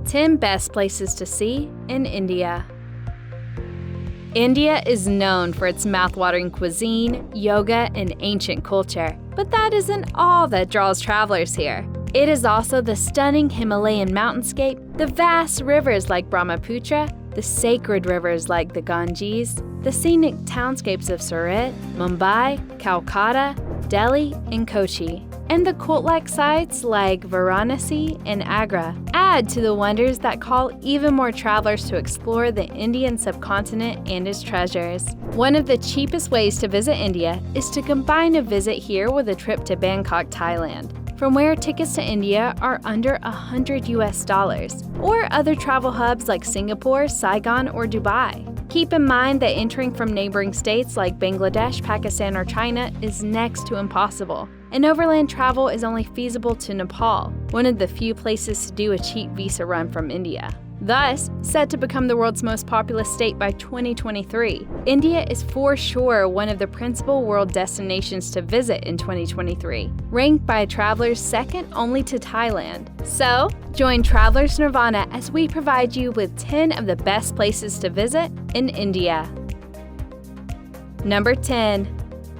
10 best places to see in India. India is known for its mouthwatering cuisine, yoga, and ancient culture. But that isn't all that draws travelers here. It is also the stunning Himalayan mountainscape, the vast rivers like Brahmaputra, the sacred rivers like the Ganges, the scenic townscapes of Surat, Mumbai, Kolkata, Delhi, and Kochi, and the cult-like sites like Varanasi and Agra add to the wonders that call even more travelers to explore the Indian subcontinent and its treasures. One of the cheapest ways to visit India is to combine a visit here with a trip to Bangkok, Thailand, from where tickets to India are under $100, or other travel hubs like Singapore, Saigon, or Dubai. Keep in mind that entering from neighboring states like Bangladesh, Pakistan, or China is next to impossible, and overland travel is only feasible to Nepal, one of the few places to do a cheap visa run from India. Thus, set to become the world's most populous state by 2023, India is for sure one of the principal world destinations to visit in 2023, ranked by travelers second only to Thailand. So, join Travelers Nirvana as we provide you with 10 of the best places to visit in India. Number 10.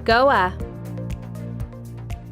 Goa.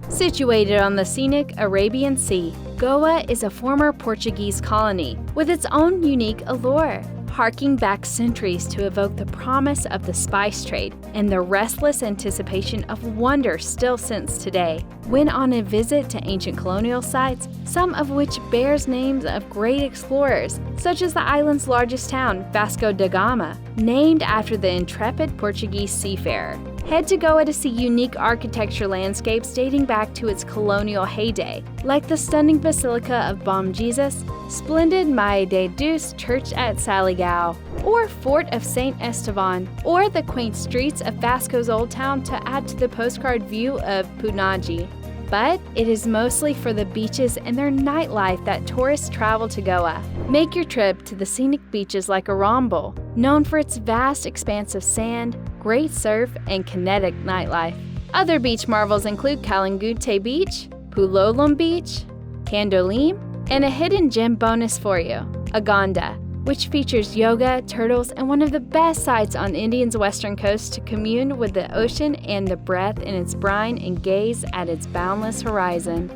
Situated on the scenic Arabian Sea, Goa is a former Portuguese colony with its own unique allure, harking back centuries to evoke the promise of the spice trade and the restless anticipation of wonder still sensed today. When on a visit to ancient colonial sites, some of which bears names of great explorers, such as the island's largest town, Vasco da Gama, named after the intrepid Portuguese seafarer. Head to Goa to see unique architecture landscapes dating back to its colonial heyday, like the stunning Basilica of Bom Jesus, splendid Maia de Deus Church at Saligao, or Fort of St. Esteban, or the quaint streets of Vasco's Old Town to add to the postcard view of Punaji. But it is mostly for the beaches and their nightlife that tourists travel to Goa. Make your trip to the scenic beaches like Arambol, known for its vast expanse of sand, great surf, and kinetic nightlife. Other beach marvels include Kalangute Beach, Pulolam Beach, Candolim, and a hidden gem bonus for you, Agonda, which features yoga, turtles, and one of the best sites on India's western coast to commune with the ocean and the breath in its brine and gaze at its boundless horizon.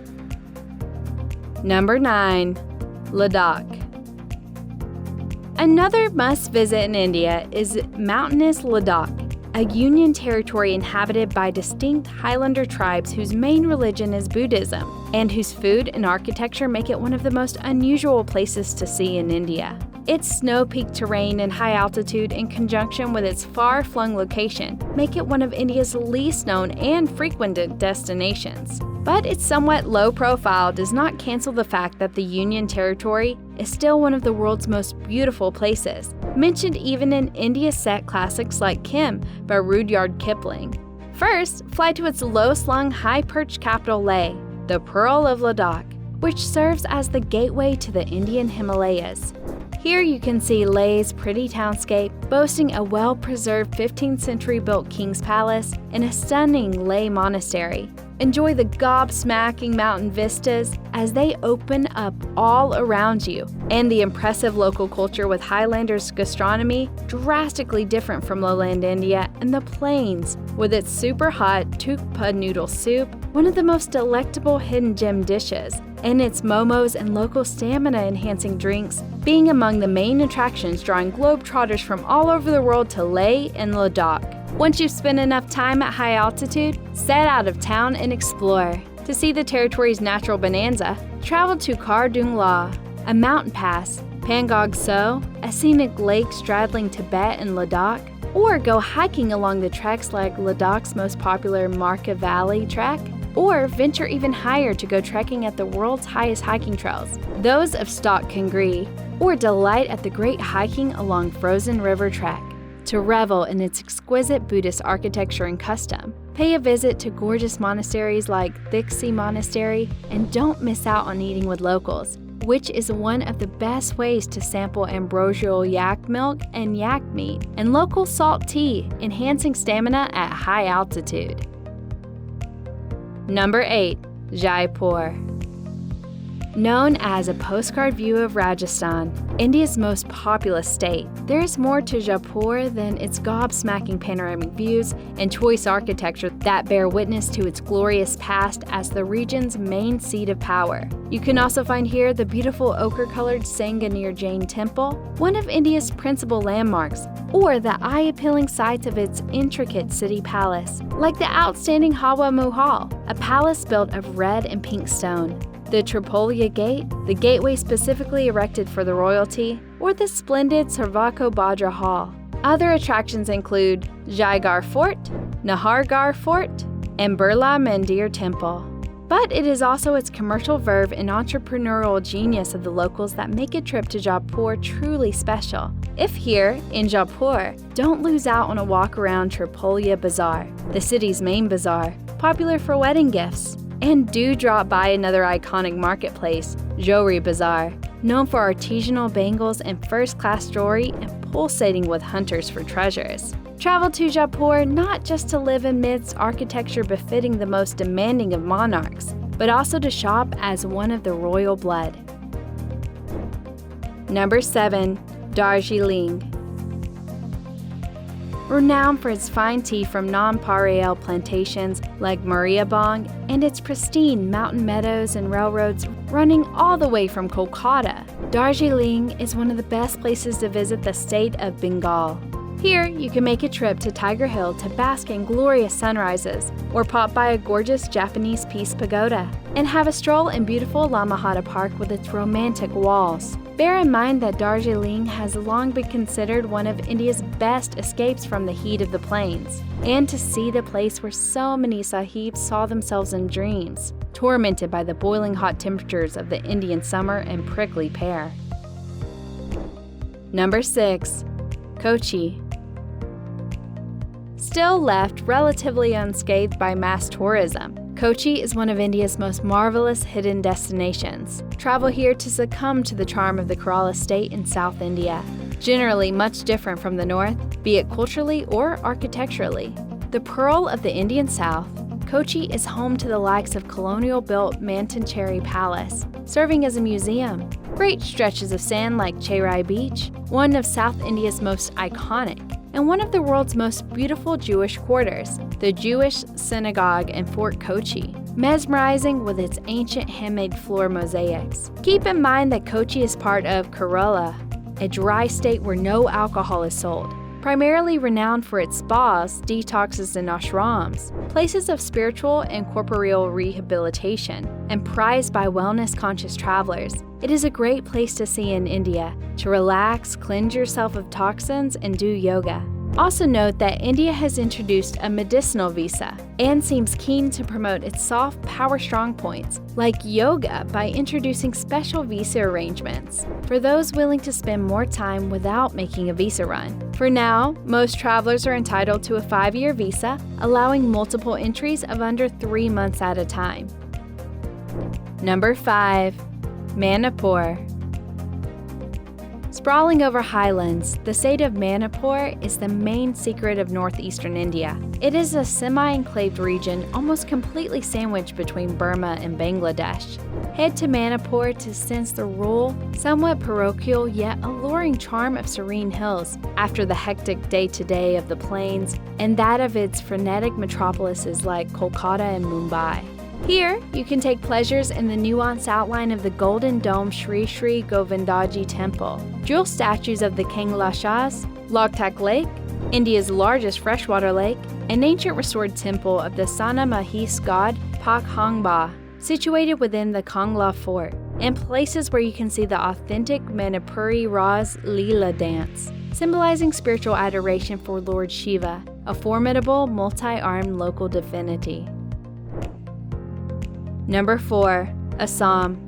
Number 9. Ladakh. Another must-visit in India is mountainous Ladakh, a union territory inhabited by distinct Highlander tribes whose main religion is Buddhism, and whose food and architecture make it one of the most unusual places to see in India. Its snow-peaked terrain and high altitude, in conjunction with its far-flung location, make it one of India's least known and frequented destinations. But its somewhat low profile does not cancel the fact that the Union Territory is still one of the world's most beautiful places, mentioned even in India-set classics like Kim by Rudyard Kipling. First, fly to its low-slung, high-perched capital Leh, the Pearl of Ladakh, which serves as the gateway to the Indian Himalayas. Here you can see Leh's pretty townscape, boasting a well-preserved 15th century built King's Palace and a stunning Leh monastery. Enjoy the gobsmacking mountain vistas as they open up all around you, and the impressive local culture with Highlanders gastronomy drastically different from lowland India, and the plains with its super hot tukpa noodle soup, one of the most delectable hidden gem dishes, and its momos and local stamina-enhancing drinks being among the main attractions drawing globetrotters from all over the world to Leh and Ladakh. Once you've spent enough time at high altitude, set out of town and explore. To see the territory's natural bonanza, travel to Khardung La, a mountain pass, Pangong So, a scenic lake straddling Tibet and Ladakh, or go hiking along the treks like Ladakh's most popular Marka Valley Trek, or venture even higher to go trekking at the world's highest hiking trails, those of Stok Kangri, or delight at the great hiking along Frozen River Trek. To revel in its exquisite Buddhist architecture and custom, pay a visit to gorgeous monasteries like Thixi Monastery, and don't miss out on eating with locals, which is one of the best ways to sample ambrosial yak milk and yak meat and local salt tea, enhancing stamina at high altitude. Number 8. Jaipur. Known as a postcard view of Rajasthan, India's most populous state, there is more to Jaipur than its gobsmacking panoramic views and choice architecture that bear witness to its glorious past as the region's main seat of power. You can also find here the beautiful ochre-colored Sanganir Jain Temple, one of India's principal landmarks, or the eye-appealing sights of its intricate city palace, like the outstanding Hawa Mahal, a palace built of red and pink stone. The Tripolia Gate, the gateway specifically erected for the royalty, or the splendid Sarvakobhadra Hall. Other attractions include Jaigarh Fort, Nahargarh Fort, and Birla Mandir Temple. But it is also its commercial verve and entrepreneurial genius of the locals that make a trip to Jaipur truly special. If here, in Jaipur, don't lose out on a walk around Tripolia Bazaar, the city's main bazaar, popular for wedding gifts. And do drop by another iconic marketplace, Johri Bazaar, known for artisanal bangles and first-class jewelry and pulsating with hunters for treasures. Travel to Jaipur not just to live amidst architecture befitting the most demanding of monarchs, but also to shop as one of the royal blood. Number 7. Darjeeling. Renowned for its fine tea from nonpareil plantations like Mariabong and its pristine mountain meadows and railroads running all the way from Kolkata, Darjeeling is one of the best places to visit the state of Bengal. Here, you can make a trip to Tiger Hill to bask in glorious sunrises, or pop by a gorgeous Japanese peace pagoda, and have a stroll in beautiful La Mahata Park with its romantic walls. Bear in mind that Darjeeling has long been considered one of India's best escapes from the heat of the plains, and to see the place where so many sahibs saw themselves in dreams, tormented by the boiling hot temperatures of the Indian summer and prickly pear. Number 6. Kochi. Still left relatively unscathed by mass tourism, Kochi is one of India's most marvelous hidden destinations. Travel here to succumb to the charm of the Kerala state in South India, generally much different from the north, be it culturally or architecturally. The pearl of the Indian South, Kochi is home to the likes of colonial-built Pondicherry Palace, serving as a museum. Great stretches of sand like Cherai Beach, one of South India's most iconic, and one of the world's most beautiful Jewish quarters, the Jewish Synagogue in Fort Kochi, mesmerizing with its ancient handmade floor mosaics. Keep in mind that Kochi is part of Kerala, a dry state where no alcohol is sold, primarily renowned for its spas, detoxes, and ashrams, places of spiritual and corporeal rehabilitation, and prized by wellness-conscious travelers. It is a great place to see in India, to relax, cleanse yourself of toxins, and do yoga. Also note that India has introduced a medicinal visa and seems keen to promote its soft power strong points, like yoga, by introducing special visa arrangements for those willing to spend more time without making a visa run. For now, most travelers are entitled to a 5-year visa, allowing multiple entries of under 3 months at a time. Number 5. Manipur. Sprawling over highlands, the state of Manipur is the main secret of northeastern India. It is a semi-enclaved region almost completely sandwiched between Burma and Bangladesh. Head to Manipur to sense the rural, somewhat parochial yet alluring charm of serene hills after the hectic day-to-day of the plains and that of its frenetic metropolises like Kolkata and Mumbai. Here, you can take pleasures in the nuanced outline of the Golden Dome Sri Sri Govindaji Temple, jewel statues of the Kanglashas, Loktak Lake, India's largest freshwater lake, an ancient restored temple of the Sana Mahis god Pakhangba, situated within the Kangla Fort, and places where you can see the authentic Manipuri Ras Leela dance, symbolizing spiritual adoration for Lord Shiva, a formidable, multi-armed local divinity. Number 4. Assam.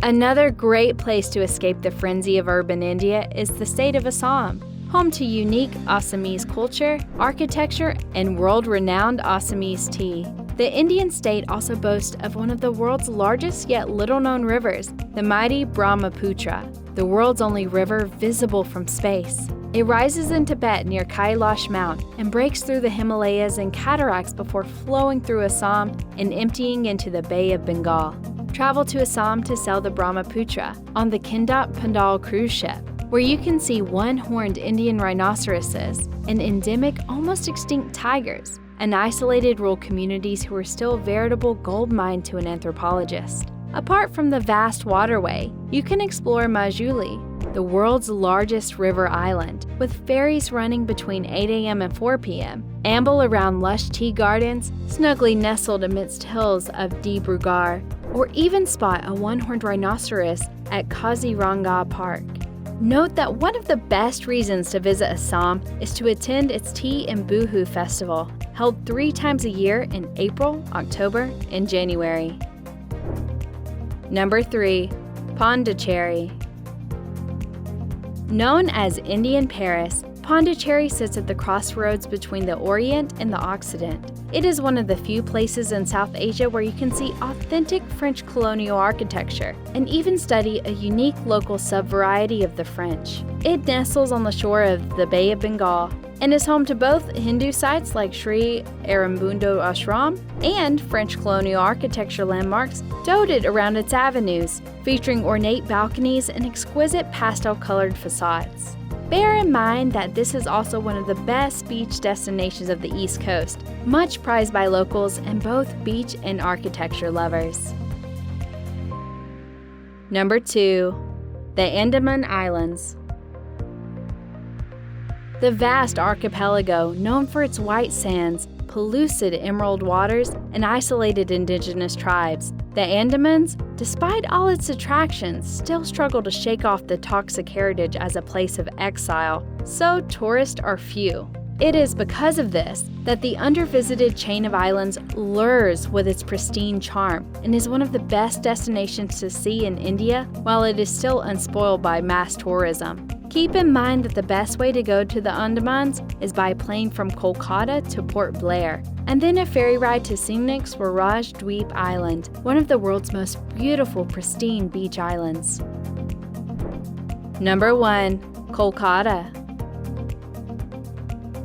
Another great place to escape the frenzy of urban India is the state of Assam, home to unique Assamese culture, architecture, and world-renowned Assamese tea. The Indian state also boasts of one of the world's largest yet little-known rivers, the mighty Brahmaputra, the world's only river visible from space. It rises in Tibet near Kailash Mount and breaks through the Himalayas and cataracts before flowing through Assam and emptying into the Bay of Bengal. travel to Assam to sail the Brahmaputra on the Kindat Pandal cruise ship, where you can see one-horned Indian rhinoceroses and endemic, almost extinct tigers, and isolated rural communities who are still a veritable gold mine to an anthropologist. Apart from the vast waterway, you can explore Majuli, the world's largest river island, with ferries running between 8 a.m. and 4 p.m., amble around lush tea gardens, snugly nestled amidst hills of Dibrugarh, or even spot a one-horned rhinoceros at Kaziranga Park. Note that one of the best reasons to visit Assam is to attend its Tea and Buhu Festival, held 3 times a year in April, October, and January. Number 3. Pondicherry. Known as Indian Paris, Pondicherry sits at the crossroads between the Orient and the Occident. It is one of the few places in South Asia where you can see authentic French colonial architecture and even study a unique local subvariety of the French. It nestles on the shore of the Bay of Bengal and is home to both Hindu sites like Sri Arambundo Ashram and French colonial architecture landmarks dotted around its avenues, featuring ornate balconies and exquisite pastel-colored facades. Bear in mind that this is also one of the best beach destinations of the East Coast, much prized by locals and both beach and architecture lovers. Number 2. The Andaman Islands. The vast archipelago, known for its white sands, pellucid emerald waters, and isolated indigenous tribes, the Andamans, despite all its attractions, still struggle to shake off the toxic heritage as a place of exile, so tourists are few. It is because of this that the undervisited chain of islands lures with its pristine charm and is one of the best destinations to see in India while it is still unspoiled by mass tourism. Keep in mind that the best way to go to the Andamans is by plane from Kolkata to Port Blair, and then a ferry ride to scenic Swaraj Dweep Island, one of the world's most beautiful, pristine beach islands. Number 1. Kolkata.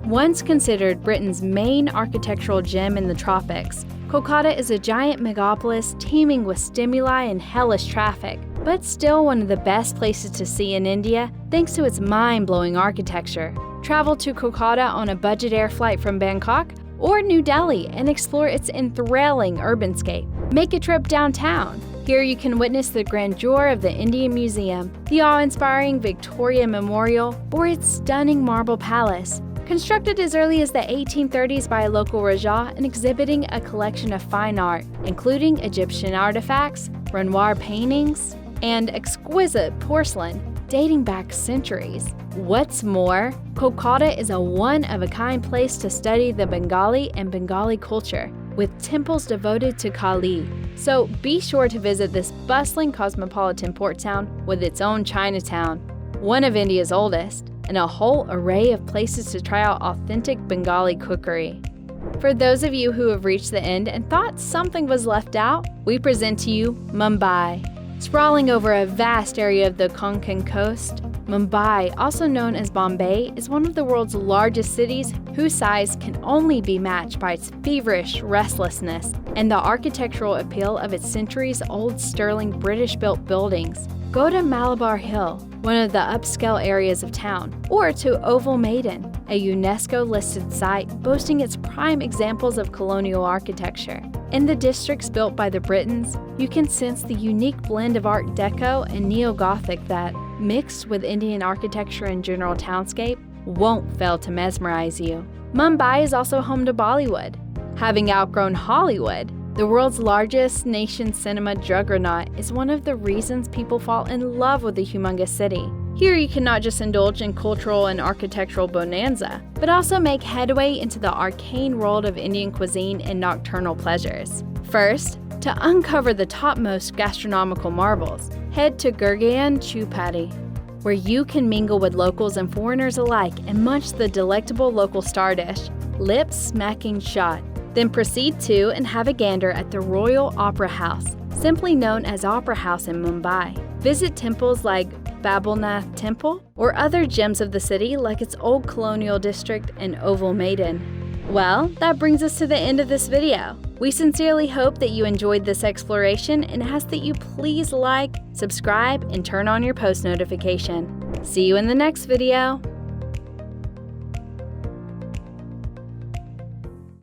Once considered Britain's main architectural gem in the tropics, Kolkata is a giant megapolis teeming with stimuli and hellish traffic, but still one of the best places to see in India thanks to its mind-blowing architecture. Travel to Kolkata on a budget air flight from Bangkok or New Delhi and explore its enthralling urbanscape. Make a trip downtown. Here you can witness the grandeur of the Indian Museum, the awe-inspiring Victoria Memorial, or its stunning marble palace, constructed as early as the 1830s by a local Raja and exhibiting a collection of fine art, including Egyptian artifacts, Renoir paintings, and exquisite porcelain dating back centuries. What's more, Kolkata is a one-of-a-kind place to study the Bengali and Bengali culture, with temples devoted to Kali. So be sure to visit this bustling cosmopolitan port town with its own Chinatown, one of India's oldest, and a whole array of places to try out authentic Bengali cookery. For those of you who have reached the end and thought something was left out, we present to you Mumbai. Sprawling over a vast area of the Konkan coast, Mumbai, also known as Bombay, is one of the world's largest cities whose size can only be matched by its feverish restlessness and the architectural appeal of its centuries-old sterling British-built buildings. Go to Malabar Hill, one of the upscale areas of town, or to Oval Maiden, a UNESCO-listed site boasting its prime examples of colonial architecture. In the districts built by the Britons, you can sense the unique blend of Art Deco and Neo-Gothic that, mixed with Indian architecture and general townscape, won't fail to mesmerize you. Mumbai is also home to Bollywood. Having outgrown Hollywood, the world's largest nation cinema juggernaut is one of the reasons people fall in love with the humongous city. Here you can not just indulge in cultural and architectural bonanza, but also make headway into the arcane world of Indian cuisine and nocturnal pleasures. First, to uncover the topmost gastronomical marvels, head to Gurgaon Chupati, where you can mingle with locals and foreigners alike and munch the delectable local star dish, lip-smacking shot. Then proceed to and have a gander at the Royal Opera House, simply known as Opera House in Mumbai. Visit temples like Babulnath Temple or other gems of the city like its old colonial district and Oval Maiden. Well, that brings us to the end of this video. We sincerely hope that you enjoyed this exploration and ask that you please like, subscribe, and turn on your post notification. See you in the next video.